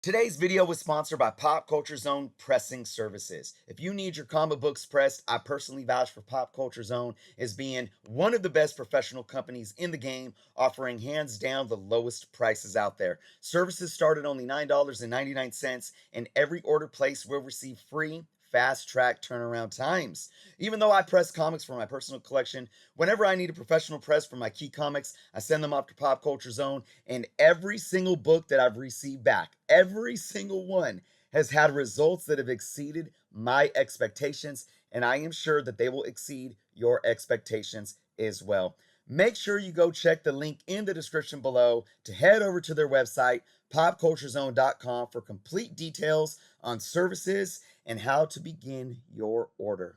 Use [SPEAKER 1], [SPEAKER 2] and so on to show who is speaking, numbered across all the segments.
[SPEAKER 1] Today's video was sponsored by Pop Culture Zone Pressing Services. If you need your comic books pressed, I personally vouch for Pop Culture Zone as being one of the best professional companies in the game, offering hands down the lowest prices out there. Services start at only $9.99, and every order placed will receive free fast track turnaround times. Even though I press comics for my personal collection, whenever I need a professional press for my key comics, I send them off to Pop Culture Zone, and every single book that I've received back, every single one has had results that have exceeded my expectations, and I am sure that they will exceed your expectations as well. Make sure you go check the link in the description below to head over to their website, popculturezone.com, for complete details on services and how to begin your order.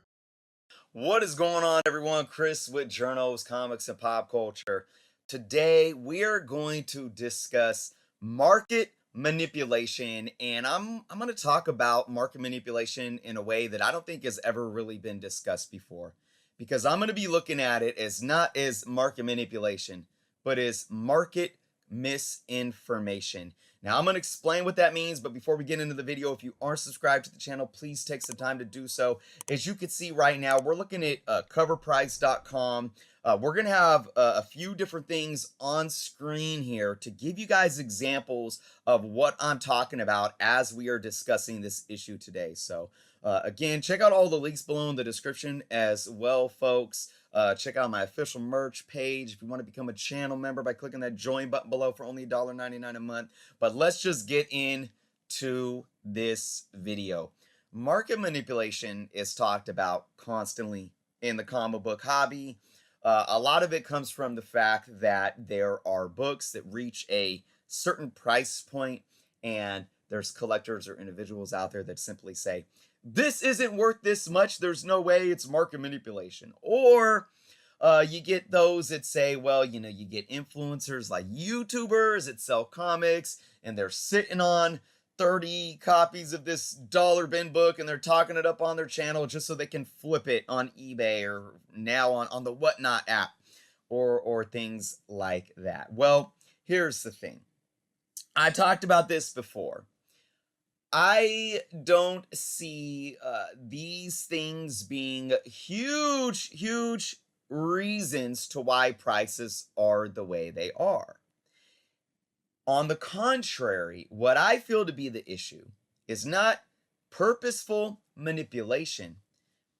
[SPEAKER 1] What is going on, everyone? Chris with Journos, Comics, and Pop Culture. Today, we are going to discuss market manipulation, and I'm going to talk about market manipulation in a way that I don't think has ever really been discussed before, because I'm going to be looking at it as not as market manipulation, but as market misinformation. Now, I'm going to explain what that means, but before we get into the video, if you aren't subscribed to the channel, please take some time to do so. As you can see right now, we're looking at coverprice.com. We're going to have a few different things on screen here to give you guys examples of what I'm talking about as we are discussing this issue today. So again, check out all the links below in the description as well, folks. Check out my official merch page if you want to become a channel member by clicking that join button below for only $1.99 a month. But let's just get into this video. Market manipulation is talked about constantly in the comic book hobby. A lot of it comes from the fact that there are books that reach a certain price point, and there's collectors or individuals out there that simply say, this isn't worth this much, there's no way, it's market manipulation. Or you get those that say, well, you get influencers like YouTubers that sell comics, and they're sitting on 30 copies of this dollar bin book, and they're talking it up on their channel just so they can flip it on eBay or now on the Whatnot app or things like that. Well, here's the thing. I talked about this before. I don't see these things being huge reasons to why prices are the way they are. On the contrary, what I feel to be the issue is not purposeful manipulation,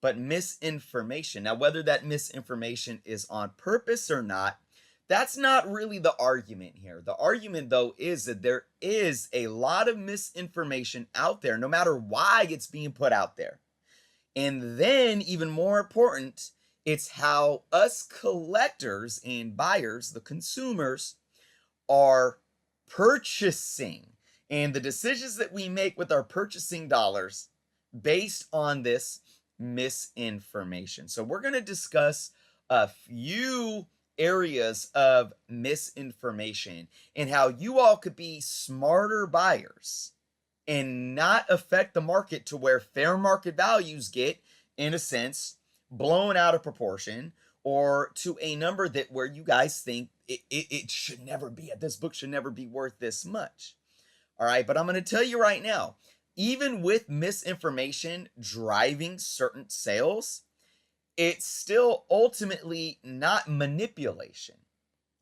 [SPEAKER 1] but misinformation. Now, whether that misinformation is on purpose or not, that's not really the argument here. The argument, though, is that there is a lot of misinformation out there, no matter why it's being put out there. And then, even more important, it's how us collectors and buyers, the consumers, are purchasing, and the decisions that we make with our purchasing dollars based on this misinformation. So we're going to discuss a few areas of misinformation and how you all could be smarter buyers and not affect the market to where fair market values get, in a sense, blown out of proportion, or to a number that where you guys think it should never be, this book should never be worth this much. All right, but I'm going to tell you right now, even with misinformation driving certain sales, it's still ultimately not manipulation.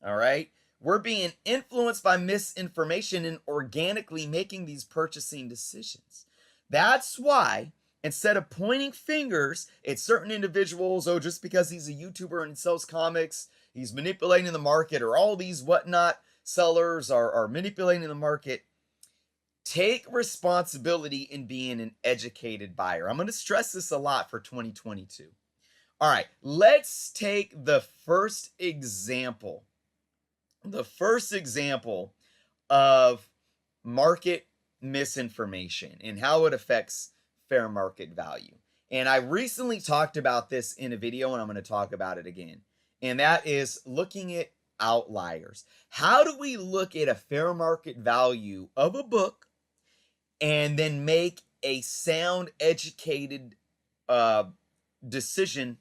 [SPEAKER 1] All right, we're being influenced by misinformation and organically making these purchasing decisions. That's why, instead of pointing fingers at certain individuals, oh, just because he's a YouTuber and sells comics, he's manipulating the market, or all these whatnot sellers are manipulating the market, take responsibility in being an educated buyer. I'm going to stress this a lot for 2022. All right, let's take the first example. The first example of market misinformation and how it affects fair market value. And I recently talked about this in a video, and I'm going to talk about it again. And that is looking at outliers. How do we look at a fair market value of a book and then make a sound, educated decision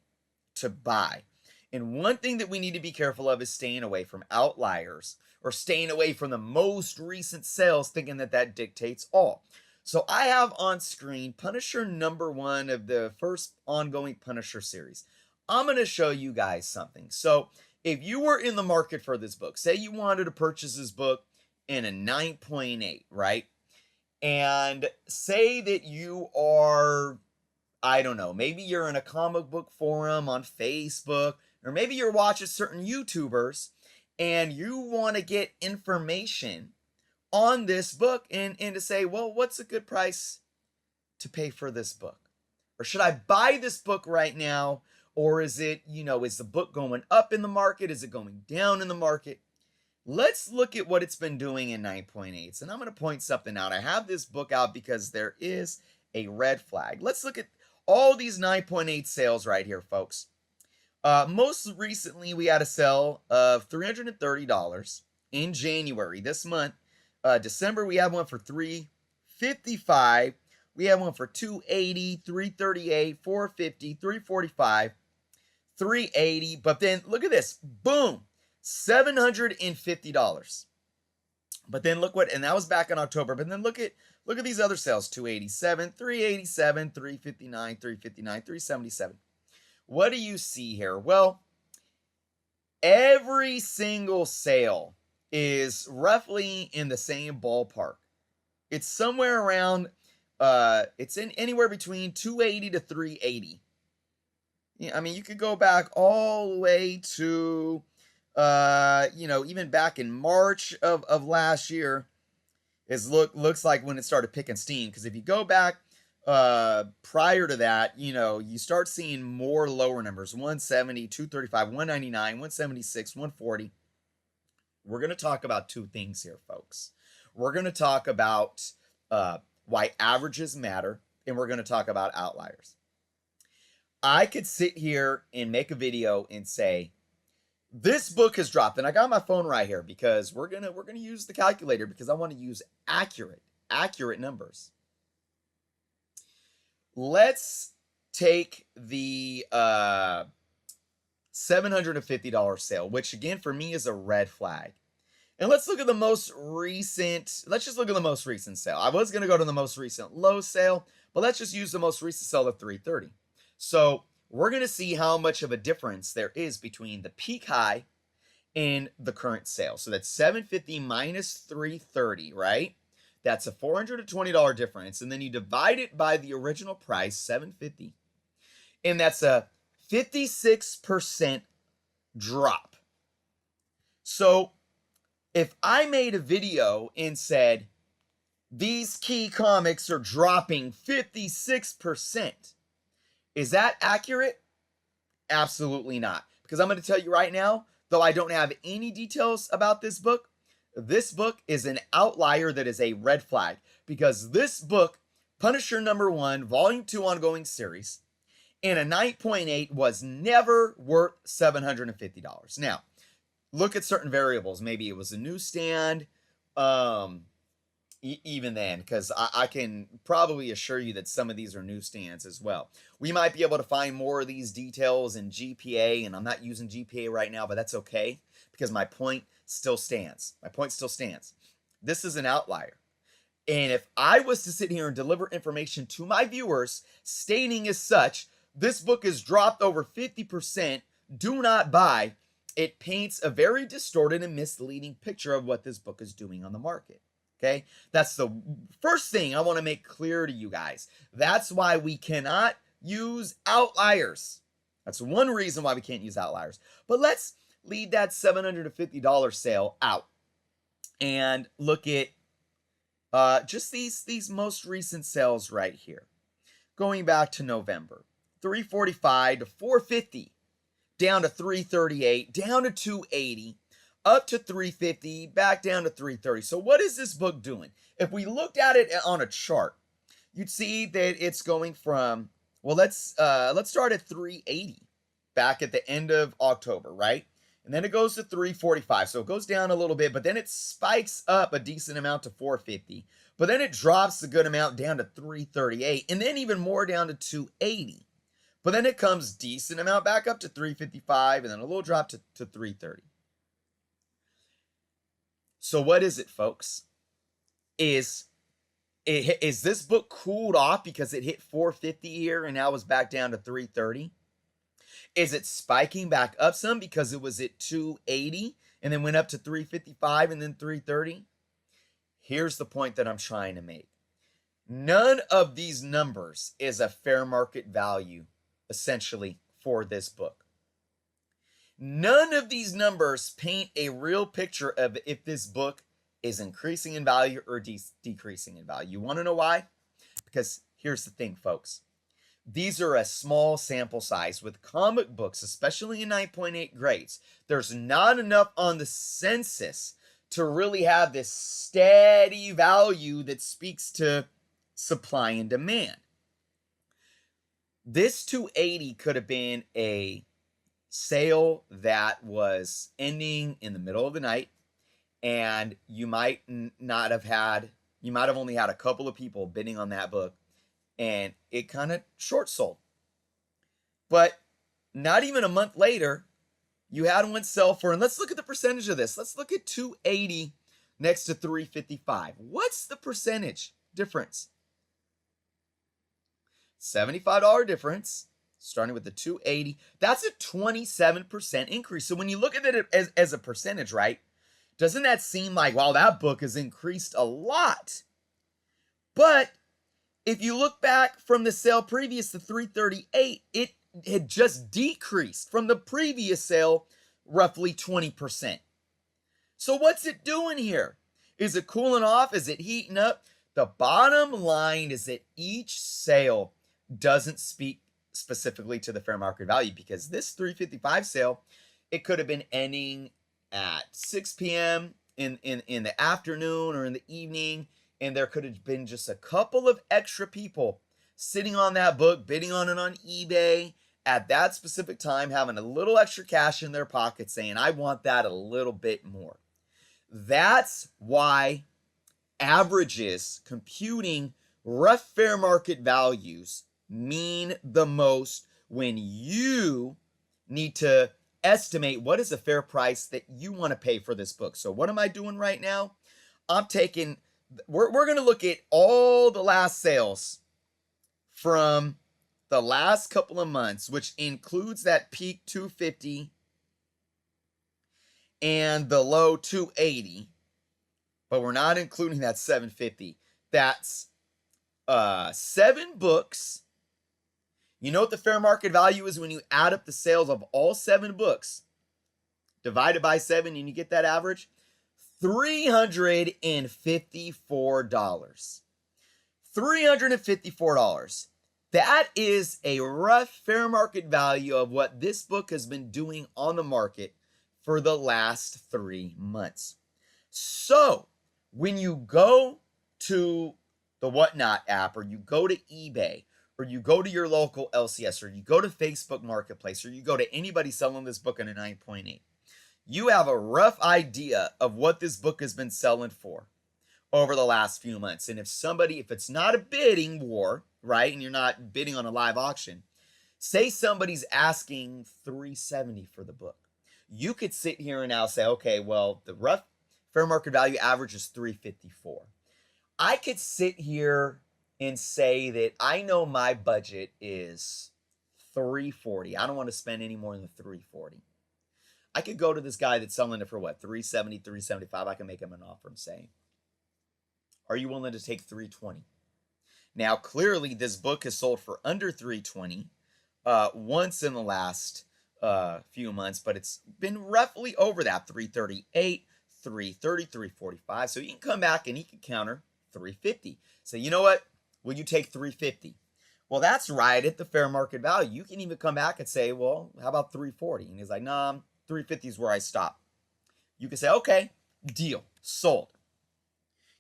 [SPEAKER 1] to buy? And one thing that we need to be careful of is staying away from outliers, or staying away from the most recent sales, thinking that that dictates all. So I have on screen Punisher #1 of the first ongoing Punisher series. I'm going to show you guys something. So if you were in the market for this book, say you wanted to purchase this book in a 9.8, right? And say that you are, I don't know, maybe you're in a comic book forum on Facebook, or maybe you're watching certain YouTubers and you want to get information on this book and to say, well, what's a good price to pay for this book? Or should I buy this book right now? Or is it, is the book going up in the market? Is it going down in the market? Let's look at what it's been doing in 9.8s. And I'm going to point something out. I have this book out because there is a red flag. Let's look at all these 9.8 sales right here, folks. Most recently, we had a sale of $330 in January. This month, December, we have one for $355. We have one for $280, $338, $450, $345, $380. But then look at this. Boom. $750. But then look what, and that was back in October. But then look at these other sales. $287, $387, $359, $359, $377. What do you see here? Well, every single sale is roughly in the same ballpark. It's somewhere around, it's in anywhere between 280 to 380. I mean, you could go back all the way to, even back in March of last year, looks like when it started picking steam. Because if you go back prior to that, you start seeing more lower numbers: 170, 235, 199, 176, 140. We're going to talk about two things here, folks. We're going to talk about why averages matter, and we're going to talk about outliers. I could sit here and make a video and say, this book has dropped, and I got my phone right here because we're gonna use the calculator because I want to use accurate numbers. Let's take the $750 sale, which again for me is a red flag. And let's look at the most recent. Let's just look at the most recent sale. I was gonna go to the most recent low sale, but let's just use the most recent sale of $330. So we're going to see how much of a difference there is between the peak high and the current sale. So that's $750 minus $330, right? That's a $420 difference. And then you divide it by the original price, $750. And that's a 56% drop. So if I made a video and said, these key comics are dropping 56%, is that accurate? Absolutely not. Because I'm going to tell you right now, though I don't have any details about this book is an outlier that is a red flag. Because this book, Punisher #1, Volume 2 ongoing series, in a 9.8 was never worth $750. Now, look at certain variables. Maybe it was a newsstand, even then, because I can probably assure you that some of these are newsstands as well. We might be able to find more of these details in GPA, and I'm not using GPA right now, but that's okay, because my point still stands. This is an outlier. And if I was to sit here and deliver information to my viewers stating as such, this book has dropped over 50%, do not buy, it paints a very distorted and misleading picture of what this book is doing on the market. Okay, that's the first thing I want to make clear to you guys. That's why we cannot use outliers. That's one reason why we can't use outliers. But let's leave that $750 sale out and look at just these most recent sales right here. Going back to November, $345 to $450, down to $338, down to $280. Up to $350, back down to $330. So what is this book doing? If we looked at it on a chart, you'd see that it's going from, well, let's start at $380 back at the end of October, right? And then it goes to $345. So it goes down a little bit, but then it spikes up a decent amount to $450. But then it drops a good amount down to $338, and then even more down to $280. But then it comes decent amount back up to $355, and then a little drop to $330. So what is it, folks? Is this book cooled off because it hit 450 here and now is back down to 330? Is it spiking back up some because it was at 280 and then went up to 355 and then 330? Here's the point that I'm trying to make. None of these numbers is a fair market value, essentially, for this book. None of these numbers paint a real picture of if this book is increasing in value or decreasing in value. You want to know why? Because here's the thing, folks. These are a small sample size. With comic books, especially in 9.8 grades, there's not enough on the census to really have this steady value that speaks to supply and demand. This 280 could have been a sale that was ending in the middle of the night, and you might have only had a couple of people bidding on that book, and it kind of short sold. But not even a month later, you had one sell for, and let's look at the percentage of this. Let's look at 280 next to 355. What's the percentage difference? $75 difference, starting with the 280. That's a 27% increase. So when you look at it as a percentage, right, doesn't that seem like, wow, that book has increased a lot? But if you look back from the sale previous to 338, it had just decreased from the previous sale roughly 20%. So what's it doing here? Is it cooling off? Is it heating up? The bottom line is that each sale doesn't speak specifically to the fair market value, because this 355 sale, it could have been ending at 6 p.m. in the afternoon or in the evening, and there could have been just a couple of extra people sitting on that book, bidding on it on eBay at that specific time, having a little extra cash in their pocket, saying, I want that a little bit more. That's why averages, computing rough fair market values, mean the most when you need to estimate what is a fair price that you want to pay for this book. So what am I doing right now? We're going to look at all the last sales from the last couple of months, which includes that peak 250 and the low 280, but we're not including that 750. That's 7 books. You know what the fair market value is when you add up the sales of all 7 books, divided by 7, and you get that average? $354. $354. That is a rough fair market value of what this book has been doing on the market for the last 3 months. So when you go to the Whatnot app, or you go to eBay, or you go to your local LCS, or you go to Facebook Marketplace, or you go to anybody selling this book in a 9.8, you have a rough idea of what this book has been selling for over the last few months. And if it's not a bidding war, right, and you're not bidding on a live auction, say somebody's asking $370 for the book. You could sit here and now say, okay, well, the rough fair market value average is $354. I could sit here and say that I know my budget is $340. I don't want to spend any more than $340. I could go to this guy that's selling it for what, $370, $375. I can make him an offer and say, are you willing to take $320? Now, clearly, this book has sold for under $320 once in the last few months, but it's been roughly over that, $338, $330, $345. So you can come back and he can counter $350. Say, you know what? Will you take $350? Well, that's right at the fair market value. You can even come back and say, well, how about $340? And he's like, nah, $350 is where I stop. You can say, okay, deal, sold.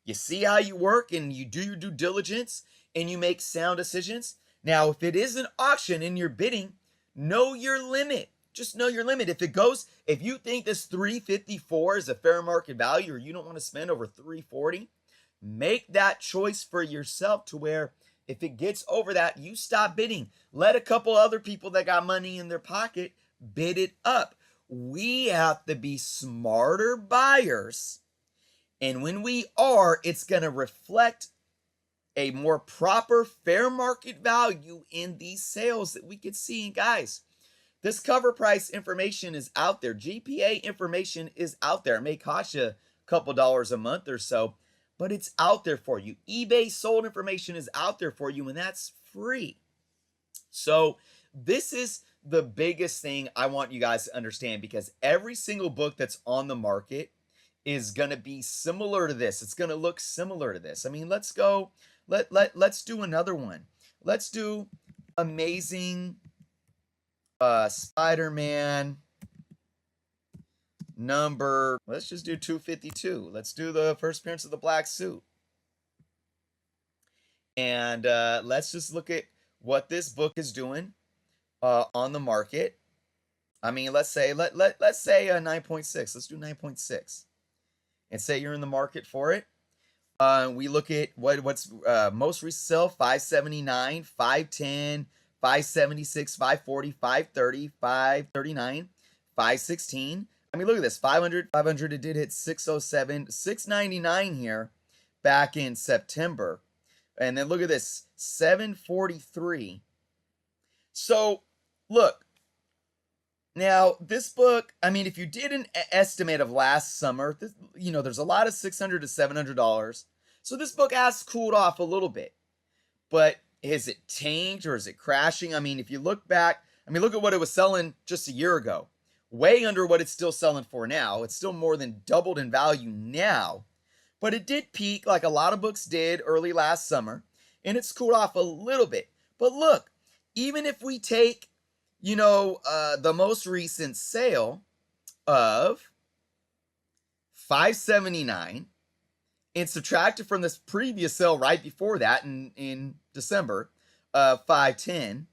[SPEAKER 1] You see how you work, and you do your due diligence, and you make sound decisions. Now, if it is an auction and you're bidding, know your limit. Just know your limit. If you think this $354 is a fair market value, or you don't want to spend over $340, make that choice for yourself to where if it gets over that, you stop bidding. Let a couple other people that got money in their pocket bid it up. We have to be smarter buyers And when we are, it's going to reflect a more proper fair market value in these sales that we could see. And guys, this cover price information is out there. GPA information is out there. It may cost you a couple dollars a month or so, but it's out there for you. eBay sold information is out there for you, and that's free. So this is the biggest thing I want you guys to understand, because every single book that's on the market is going to be similar to this. It's going to look similar to this. I mean, let's go. Let's do another one. Let's do Amazing Spider-Man number. Let's just do 252. Let's do the first appearance of the black suit. And let's just look at what this book is doing on the market. I mean, let's say let's say 9.6. Let's do 9.6, and say you're in the market for it. We look at what's most recent sale: 579, 510, 576, 540, 530, 539, 516. I mean, look at this: 500. It did hit 607, 699 here back in September. And then look at this, 743. So, look. Now, this book, I mean, if you did an estimate of last summer, this, there's a lot of $600 to $700. So this book has cooled off a little bit. But is it tanked or is it crashing? I mean, if you look back, look at what it was selling just a year ago. Way under what it's still selling for now. It's still more than doubled in value now. But it did peak like a lot of books did early last summer, and it's cooled off a little bit. But look, even if we take, the most recent sale of 579 and subtract it from this previous sale right before that in December, 510,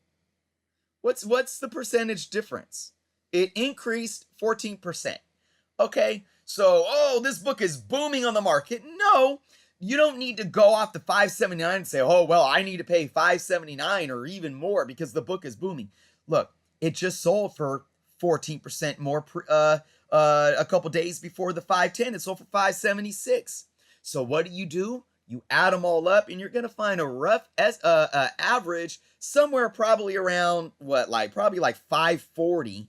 [SPEAKER 1] what's the percentage difference? It increased 14%. Okay. So, this book is booming on the market. No, you don't need to go off the 579 and say, oh, well, I need to pay 579 or even more because the book is booming. Look, it just sold for 14% more a couple days before the 510. It sold for 576. So what do? You add them all up, and you're going to find a rough average somewhere probably around probably like 540.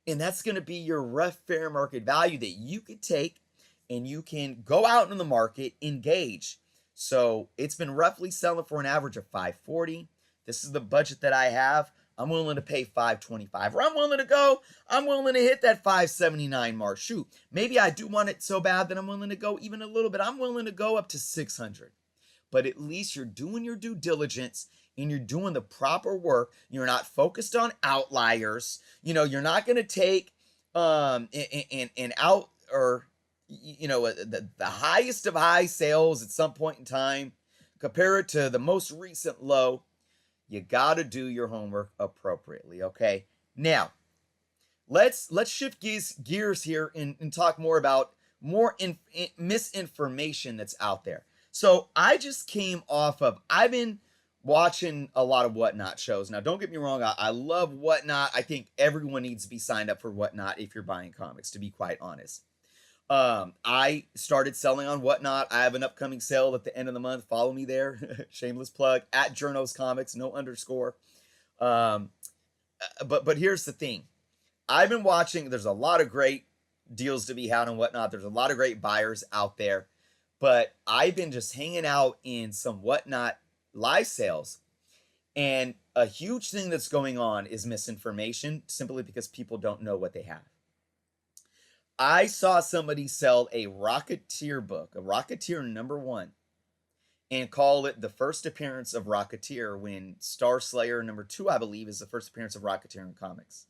[SPEAKER 1] And that's going to be your rough fair market value that you could take and you can go out in the market, engage. So it's been roughly selling for an average of 540. This is the budget that I have. I'm willing to pay 525. Or I'm willing to hit that 579 mark. Shoot, maybe I do want it so bad that I'm willing to go even a little bit. I'm willing to go up to 600. But at least you're doing your due diligence and you're doing the proper work. You're not focused on outliers. You're not going to take the highest of high sales at some point in time, compare it to the most recent low. You got to do your homework appropriately, okay? Now, let's shift gears here and talk more about misinformation that's out there. So I just came off of, I've been watching a lot of Whatnot shows. Now, don't get me wrong, I love Whatnot. I think everyone needs to be signed up for Whatnot if you're buying comics, to be quite honest. I started selling on Whatnot. I have an upcoming sale at the end of the month. Follow me there. Shameless plug, at Journos Comics, no underscore. But here's the thing. I've been watching, there's a lot of great deals to be had on Whatnot. There's a lot of great buyers out there. But I've been just hanging out in some Whatnot live sales. And a huge thing that's going on is misinformation, simply because people don't know what they have. I saw somebody sell a Rocketeer book, a Rocketeer #1, and call it the first appearance of Rocketeer, when Star Slayer #2, I believe, is the first appearance of Rocketeer in comics.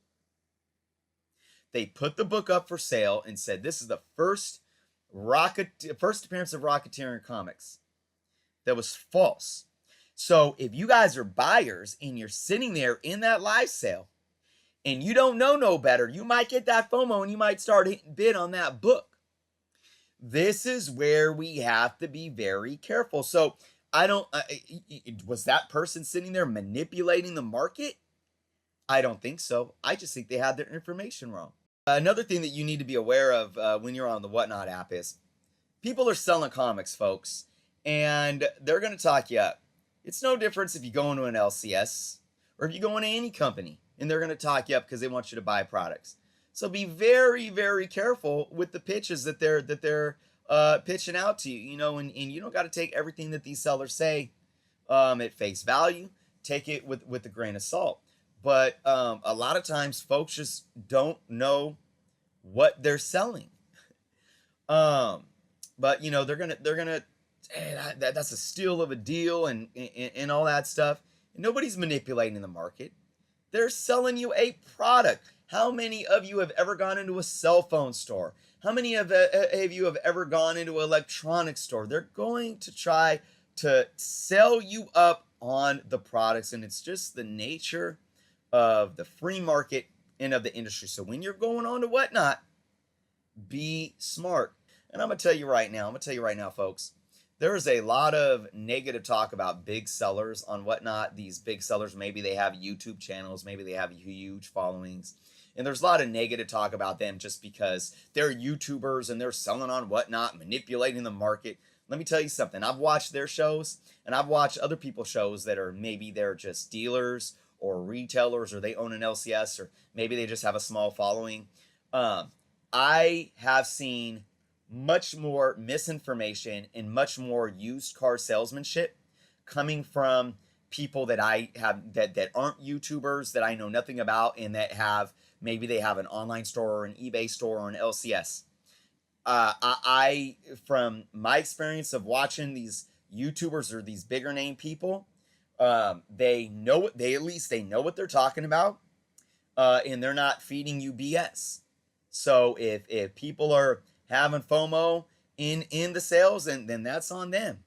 [SPEAKER 1] They put the book up for sale and said, this is the first appearance of Rocketeer in comics. That was false. So if you guys are buyers and you're sitting there in that live sale and you don't know no better, you might get that FOMO and you might start hitting bid on that book. This is where we have to be very careful. So was that person sitting there manipulating the market? I don't think so. I just think they had their information wrong. Another thing that you need to be aware of when you're on the Whatnot app is People are selling comics, folks, and they're going to talk you up. It's no difference if you go into an LCS or if you go into any company and they're going to talk you up because they want you to buy products. So be very, very careful with the pitches that they're pitching out to you. And you don't got to take everything that these sellers say at face value. Take it with a grain of salt. But a lot of times, folks just don't know what they're selling. But they're gonna hey, that's a steal of a deal and all that stuff. And nobody's manipulating the market. They're selling you a product. How many of you have ever gone into a cell phone store? How many of you have ever gone into an electronics store? They're going to try to sell you up on the products, and it's just the nature of the free market and of the industry. So when you're going on to Whatnot, be smart. And I'm going to tell you right now, folks, there is a lot of negative talk about big sellers on Whatnot. These big sellers, maybe they have YouTube channels, maybe they have huge followings. And there's a lot of negative talk about them just because they're YouTubers and they're selling on Whatnot, manipulating the market. Let me tell you something. I've watched their shows and I've watched other people's shows that are maybe they're just dealers or retailers, or they own an LCS, or maybe they just have a small following. I have seen much more misinformation and much more used car salesmanship coming from people that I have that aren't YouTubers, that I know nothing about, and that have maybe they have an online store or an eBay store or an LCS. I from my experience of watching these YouTubers or these bigger name people, they at least know what they're talking about, and they're not feeding you BS. So if people are having FOMO in the sales, then that's on them.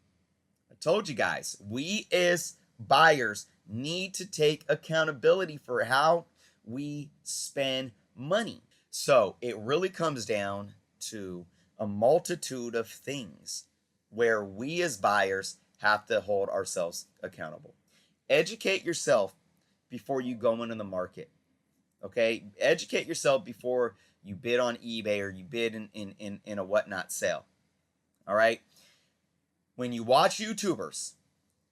[SPEAKER 1] I told you guys, we as buyers need to take accountability for how we spend money. So it really comes down to a multitude of things where we as buyers have to hold ourselves accountable. Educate yourself before you go into the market. Okay? Educate yourself before you bid on eBay or you bid in a Whatnot sale. All right? When you watch YouTubers,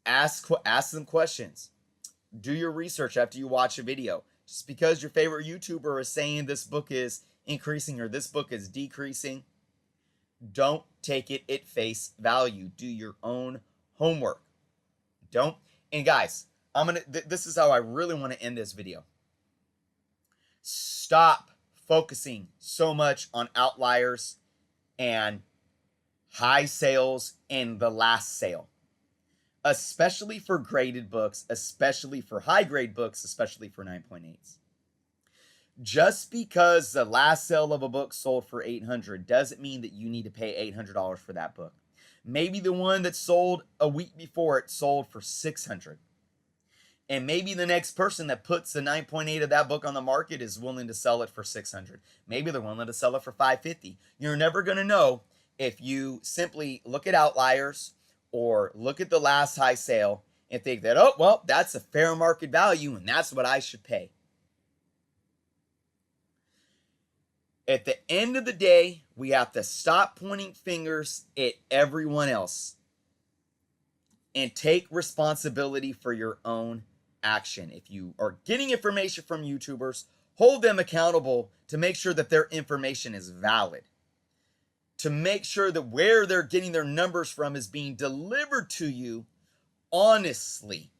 [SPEAKER 1] ask them questions. Do your research after you watch a video. Just because your favorite YouTuber is saying this book is increasing or this book is decreasing, don't take it at face value. Do your own homework. Don't. And guys, this is how I really want to end this video. Stop focusing so much on outliers and high sales in the last sale, especially for graded books, especially for high grade books, especially for 9.8s. Just because the last sale of a book sold for $800 doesn't mean that you need to pay $800 for that book. Maybe the one that sold a week before it sold for $600. And maybe the next person that puts the 9.8 of that book on the market is willing to sell it for $600. Maybe they're willing to sell it for $550. You're never going to know if you simply look at outliers or look at the last high sale and think that, oh, well, that's a fair market value and that's what I should pay. At the end of the day, we have to stop pointing fingers at everyone else and take responsibility for your own action. If you are getting information from YouTubers, hold them accountable to make sure that their information is valid, to make sure that where they're getting their numbers from is being delivered to you honestly.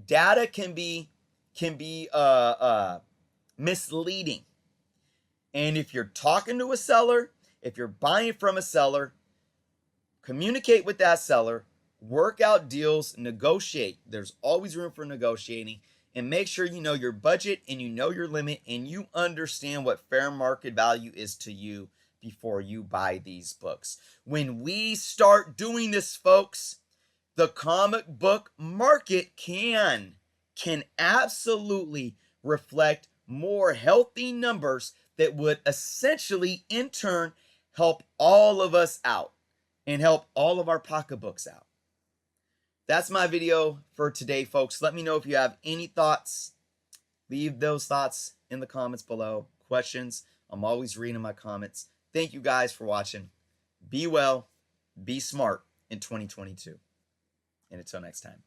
[SPEAKER 1] Data can be misleading. And if you're talking to a seller, if you're buying from a seller, communicate with that seller, work out deals, negotiate. There's always room for negotiating, and make sure you know your budget and you know your limit and you understand what fair market value is to you before you buy these books. When we start doing this, folks, the comic book market can absolutely reflect more healthy numbers that would essentially, in turn, help all of us out and help all of our pocketbooks out. That's my video for today, folks. Let me know if you have any thoughts. Leave those thoughts in the comments below. Questions, I'm always reading my comments. Thank you guys for watching. Be well. Be smart in 2022. And until next time.